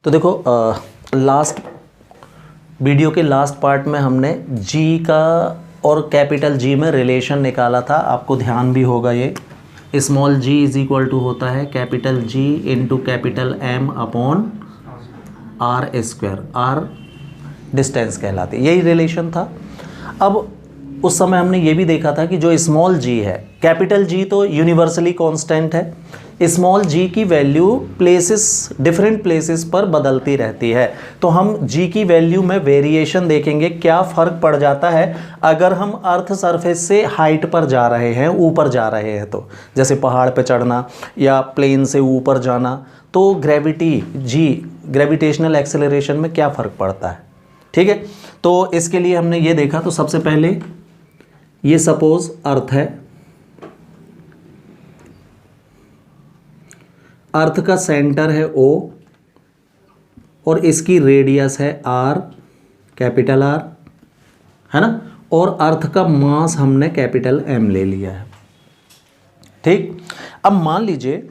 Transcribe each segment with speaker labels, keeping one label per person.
Speaker 1: तो देखो last video के लास्ट पार्ट में हमने जी का और कैपिटल जी में रिलेशन निकाला था, आपको ध्यान भी होगा। ये small g is equal to होता है capital G into capital M upon R square, R distance कहलाती है, यही रिलेशन था। अब उस समय हमने ये भी देखा था कि जो स्मॉल जी है, कैपिटल जी तो यूनिवर्सली कांस्टेंट है, स्मॉल जी की वैल्यू प्लेसेस, डिफरेंट प्लेसेस पर बदलती रहती है। तो हम जी की वैल्यू में वेरिएशन देखेंगे, क्या फ़र्क पड़ जाता है अगर हम अर्थ सरफेस से हाइट पर जा रहे हैं, ऊपर जा रहे हैं। तो जैसे पहाड़ पे चढ़ना या प्लेन से ऊपर जाना, तो ग्रेविटी जी, ग्रेविटेशनल एक्सेलरेशन में क्या फ़र्क पड़ता है। ठीक है, तो इसके लिए हमने ये देखा। तो सबसे पहले ये सपोज अर्थ है, अर्थ का सेंटर है O और इसकी रेडियस है R, कैपिटल R, है ना, और अर्थ का मास हमने कैपिटल M ले लिया है। ठीक, अब मान लीजिए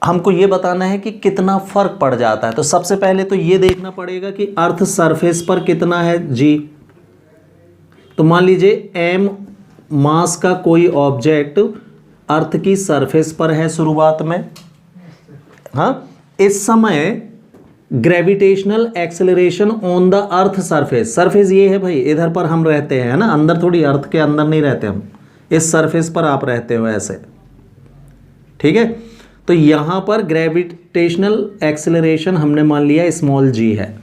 Speaker 1: हमको ये बताना है कि कितना फर्क पड़ जाता है। तो सबसे पहले तो ये देखना पड़ेगा कि अर्थ सरफेस पर कितना है G। तो मान लीजिए M मास का कोई ऑब्जेक्ट अर्थ की सरफेस पर है शुरुआत में, हाँ, इस समय gravitational acceleration on the earth surface, surface ये है भाई, इधर पर हम रहते हैं, है ना, अंदर थोड़ी, अर्थ के अंदर नहीं रहते हम, इस सरफेस पर आप रहते हो ऐसे। ठीक है, तो यहां पर ग्रेविटेशनल एक्सेलरेशन हमने मान लिया स्मॉल जी है,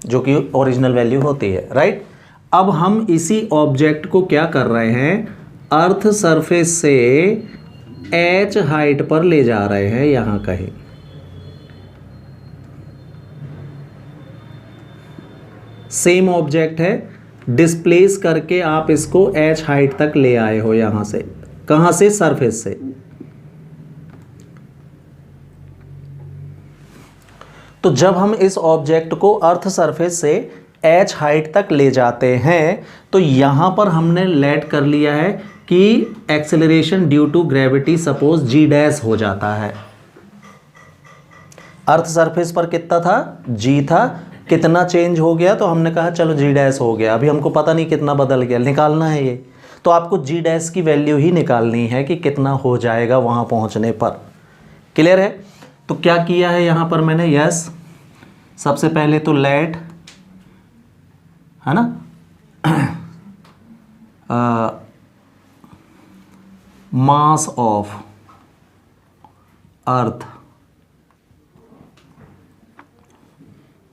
Speaker 1: जो कि ओरिजिनल वैल्यू होती है, राइट। अब हम इसी ऑब्जेक्ट को क्या कर रहे हैं, अर्थ सरफेस से h हाइट पर ले जा रहे हैं, यहां कहीं। सेम ऑब्जेक्ट है, डिस्प्लेस करके आप इसको h हाइट तक ले आए हो, यहां से, कहां से, सरफेस से। तो जब हम इस ऑब्जेक्ट को अर्थ सरफेस से h हाइट तक ले जाते हैं, तो यहां पर हमने लेट कर लिया है कि acceleration due to gravity suppose g dash हो जाता है। अर्थ सरफेस पर कितना था, जी था, कितना चेंज हो गया, तो हमने कहा चलो जी डैश हो गया। अभी हमको पता नहीं कितना बदल गया, निकालना है ये, तो आपको जी डैश की वैल्यू ही निकालनी है कि कितना हो जाएगा वहां पहुंचने पर। क्लियर है। तो क्या किया है यहां पर मैंने, यस, सबसे पहले तो लेट, है ना, mass of earth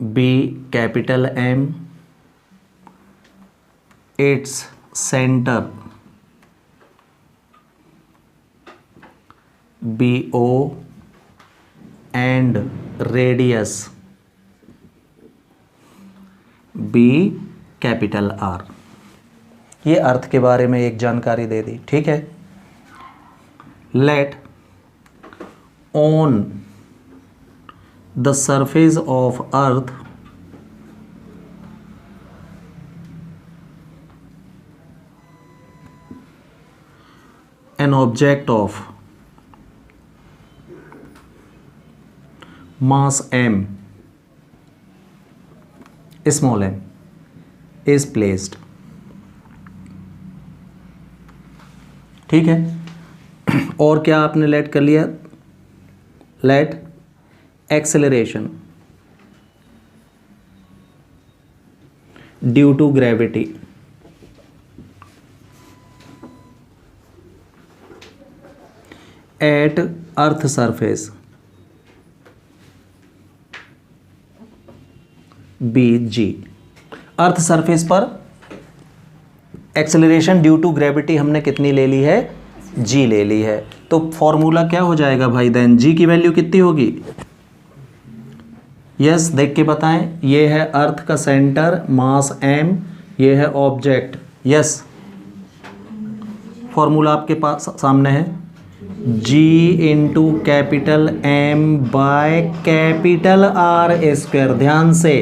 Speaker 1: B capital M, its centre BO and radius B capital R। ये अर्थ के बारे में एक जानकारी दे दी। ठीक है, let on the surface of earth an object of mass M, small m, is placed। ठीक है, और क्या आपने लेट कर लिया, let acceleration due to gravity at earth surface BG। Earth surface पर एक्सेलरेशन ड्यू टू ग्रेविटी हमने कितनी ले ली है, G ले ली है। तो फॉर्मूला क्या हो जाएगा भाई, देन G की वैल्यू कितनी होगी, यस, देख के बताएं। ये है अर्थ का सेंटर, मास M, ये है ऑब्जेक्ट, यस, फॉर्मूला आपके पास सामने है, G into capital M by capital R square. ध्यान से,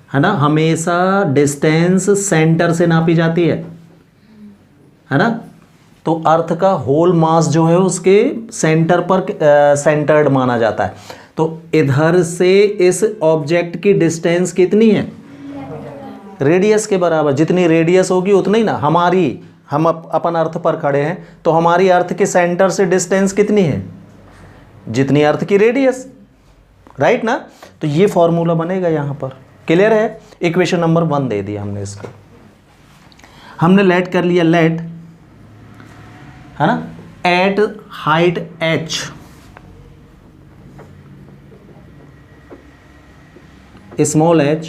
Speaker 1: है ना, हमेशा डिस्टेंस सेंटर से नापी जाती है ना। तो अर्थ का होल मास जो है उसके सेंटर पर सेंटर्ड माना जाता है। तो इधर से इस ऑब्जेक्ट की डिस्टेंस कितनी है? रेडियस के बराबर। जितनी रेडियस होगी उतनी ना हमारी, हम अपन अर्थ पर खड़े हैं तो हमारी अर्थ के सेंटर से डिस्टेंस कितनी है? जितनी अर्थ की रेडियस, राइट ना। तो ये फॉर्मूला बनेगा यहाँ पर। क्लियर है? इक्वेशन नंबर 1 दे दिया हमने इसको। हमने लेट कर लिया, लेट है ना, at height h small h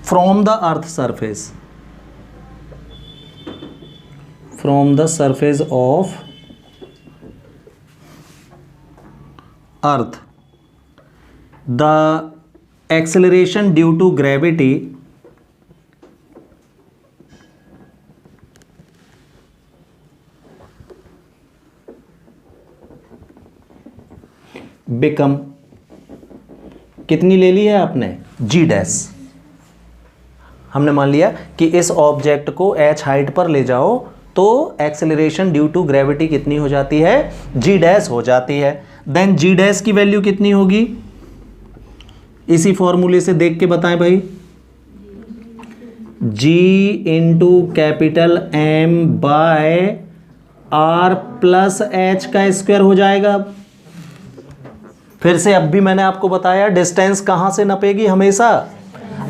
Speaker 1: from the earth surface, from the surface of earth, the acceleration due to gravity become, कितनी ले ली है आपने? G dash. हमने मान लिया कि इस ऑब्जेक्ट को h हाइट पर ले जाओ तो एक्सेलरेशन ड्यू टू ग्रेविटी कितनी हो जाती है? जी डैश हो जाती है। देन जी डैश की वैल्यू कितनी होगी? इसी फॉर्मूले से देख के बताएं भाई। G into capital M by R plus H का स्क्वायर हो जाएगा। फिर से अब भी मैंने आपको बताया डिस्टेंस कहाँ से नपेगी? हमेशा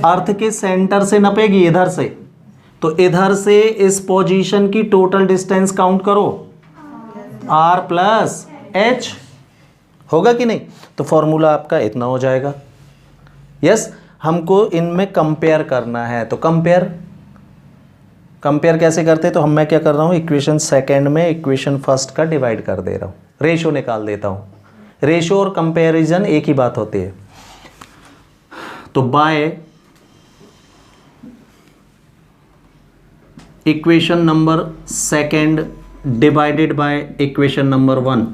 Speaker 1: अर्थ के सेंटर से नपेगी, इधर से। तो इधर से इस पोजीशन की टोटल डिस्टेंस काउंट करो, R प्लस H होगा कि नहीं? तो फॉर्मूला आपका इतना हो जाएगा। यस, हमको इनमें कंपेयर करना है। तो कंपेयर कैसे करते हैं? तो मैं क्या कर रहा हूँ, इक्वेशन सेकेंड में इक्वेशन फर्स्ट का डिवाइड कर दे रहा हूँ, रेशो निकाल देता हूँ। रेशो और कंपैरिजन एक ही बात होती है। तो by equation number second divided by equation number 1।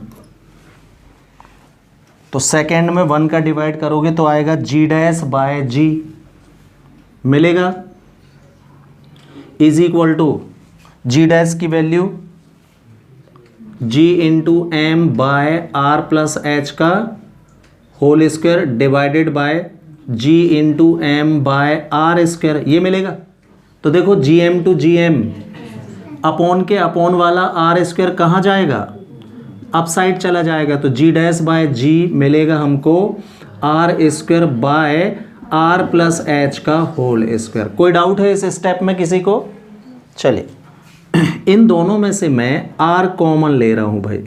Speaker 1: तो सेकेंड में 1 का डिवाइड करोगे तो आएगा जी डैश बाय जी, मिलेगा is equal to G dash की value G into M by R plus H का whole square divided by G into M by R square, ये मिलेगा। तो देखो GM to GM upon K upon वाला R square कहाँ जाएगा? Up side चला जाएगा। तो G डैश बाय G मिलेगा हमको R square by R plus H का होल स्क्वायर। कोई डाउट है इस स्टेप में किसी को? चलिए, इन दोनों में से मैं R कॉमन ले रहा हूं भाई।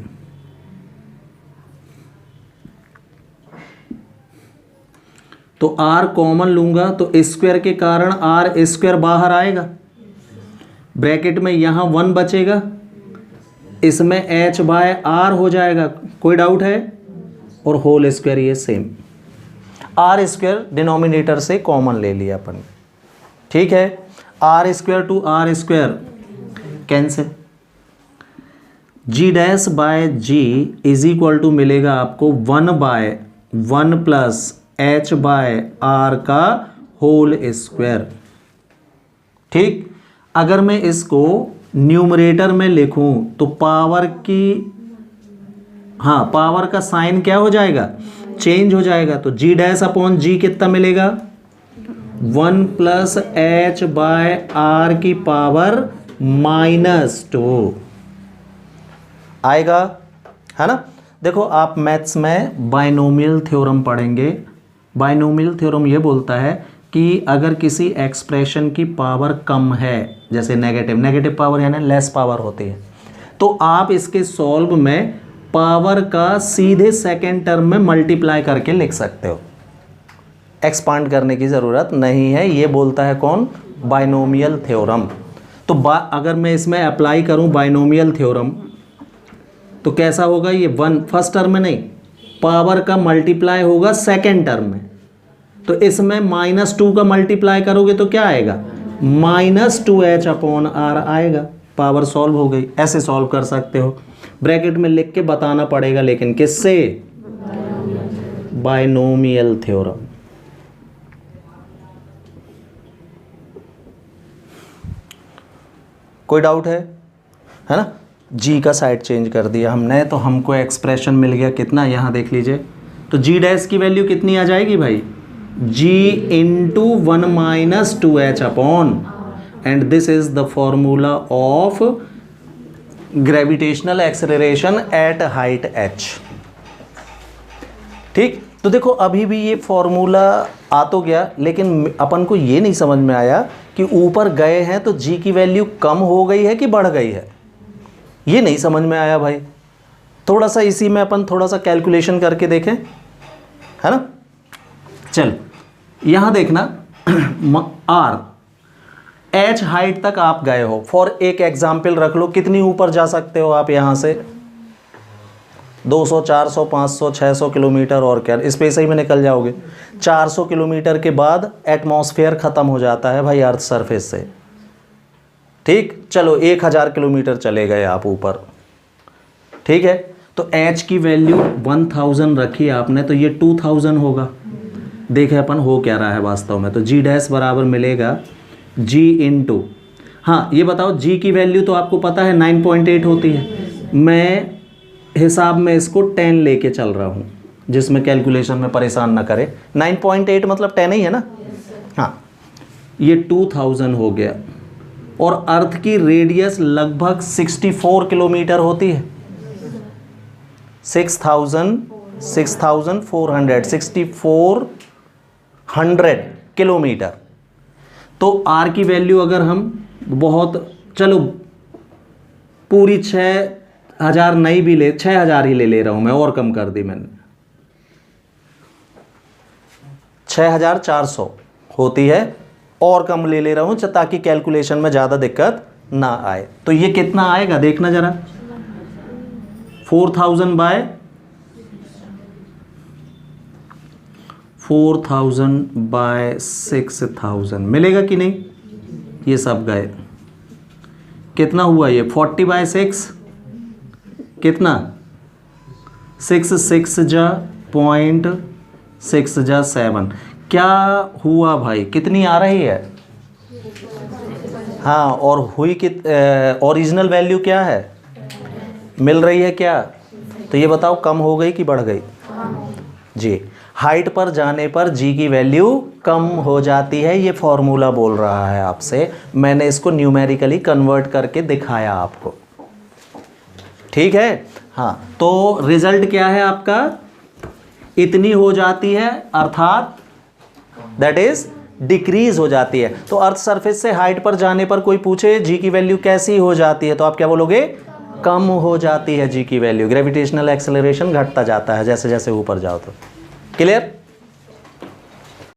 Speaker 1: तो R कॉमन लूंगा तो स्क्वायर के कारण R स्क्वायर बाहर आएगा, ब्रैकेट में यहां 1 बचेगा, इसमें H बाय R हो जाएगा। कोई डाउट है? और होल स्क्वायर ये सेम, R स्क्वायर डिनोमिनेटर से कॉमन ले लिया अपन। ठीक है, R square to R square cancel. G dash by g is equal to मिलेगा आपको 1 by 1 plus h by R का होल स्क्वायर। ठीक, अगर मैं इसको न्यूमरेटर में लिखूं तो पावर की, हाँ, पावर का साइन क्या हो जाएगा? चेंज हो जाएगा। तो जी डैश अपॉन जी कितना मिलेगा? 1 प्लस एच बाय आर की पावर -2 आएगा, है ना। देखो, आप मैथ्स में बाइनोमियल थ्योरम पढ़ेंगे। बाइनोमियल थ्योरम ये बोलता है कि अगर किसी एक्सप्रेशन की पावर कम है, जैसे नेगेटिव पावर यानी लेस पावर होती है, तो आप इसके सॉल्व में पावर का सीधे सेकेंड टर्म में मल्टीप्लाई करके लिख सकते हो, एक्सपांड करने की ज़रूरत नहीं है। ये बोलता है कौन? Binomial theorem. तो अगर मैं इसमें अप्लाई करूं बाइनोमियल थ्योरम तो कैसा होगा? ये 1 फर्स्ट टर्म में नहीं, पावर का मल्टीप्लाई होगा सेकेंड टर्म में। तो इसमें -2 का मल्टीप्लाई करोगे तो क्या आएगा? -2h अपॉन आर आएगा। पावर सॉल्व हो गई। ऐसे सॉल्व कर सकते हो, ब्रैकेट में लिख के बताना पड़ेगा, लेकिन किससे? Binomial theorem. कोई डाउट है ना? जी का साइड चेंज कर दिया हमने तो हमको एक्सप्रेशन मिल गया कितना, यहाँ देख लीजिए तो जी डैश की वैल्यू कितनी आ जाएगी भाई, G into 1 minus 2h upon, and this is the formula of gravitational acceleration at height h। ठीक, तो देखो अभी भी ये फॉर्मूला आ तो गया, लेकिन अपन को ये नहीं समझ में आया कि ऊपर गए हैं तो जी की वैल्यू कम हो गई है कि बढ़ गई है, ये नहीं समझ में आया भाई। थोड़ा सा इसी में अपन थोड़ा सा कैलकुलेशन करके देखें, है ना। चल यहां देखना आर एच हाइट तक आप गए हो, फॉर एक एग्जाम्पल रख लो, कितनी ऊपर जा सकते हो आप यहां से, 200, 400, 500, 600 किलोमीटर, और क्या स्पेस ही में निकल जाओगे। 400 किलोमीटर के बाद एटमॉस्फेयर ख़त्म हो जाता है भाई अर्थ सरफेस से। ठीक, चलो 1000 किलोमीटर चले गए आप ऊपर, ठीक है। तो h की वैल्यू 1000 रखी आपने, तो ये 2000 होगा। देखे अपन हो क्या रहा है वास्तव में, तो g डैश बराबर मिलेगा g इंटू, हाँ ये बताओ g की वैल्यू तो आपको पता है 9.8 होती है, मैं हिसाब में इसको 10 लेके चल रहा हूँ, जिसमें कैलकुलेशन में परेशान ना करे। 9.8 मतलब 10 ही है ना, हाँ ये 2000 हो गया। और अर्थ की रेडियस लगभग 64 किलोमीटर होती है, 6400 किलोमीटर। तो आर की वैल्यू अगर हम बहुत, चलो पूरी 6000 नहीं भी ले, 6000 ही ले रहा हूं मैं, और कम कर दी मैंने, 6400 होती है, और कम ले रहा हूं ताकि कैलकुलेशन में ज़्यादा दिक्कत ना आए। तो ये कितना आएगा देखना जरा, 4000 बाय 6000 मिलेगा कि नहीं, ये सब गए, कितना हुआ ये 40/6, कितना 6 जा 0.6 जा 7, क्या हुआ भाई, कितनी आ रही है, हाँ, और हुई कि ओरिजिनल वैल्यू क्या है, मिल रही है क्या, तो ये बताओ कम हो गई कि बढ़ गई जी। हाइट पर जाने पर जी की वैल्यू कम हो जाती है, ये फॉर्मूला बोल रहा है आपसे, मैंने इसको न्यूमेरिकली कन्वर्ट करके दिखाया आपको, ठीक है। हाँ, तो रिजल्ट क्या है आपका, इतनी हो जाती है, अर्थात दैट इज डिक्रीज हो जाती है। तो अर्थ सरफेस से हाइट पर जाने पर कोई पूछे जी की वैल्यू कैसी हो जाती है, तो आप क्या बोलोगे, कम हो जाती है जी की वैल्यू। ग्रेविटेशनल एक्सेलरेशन घटता जाता है जैसे जैसे ऊपर जाओ। तो क्लियर।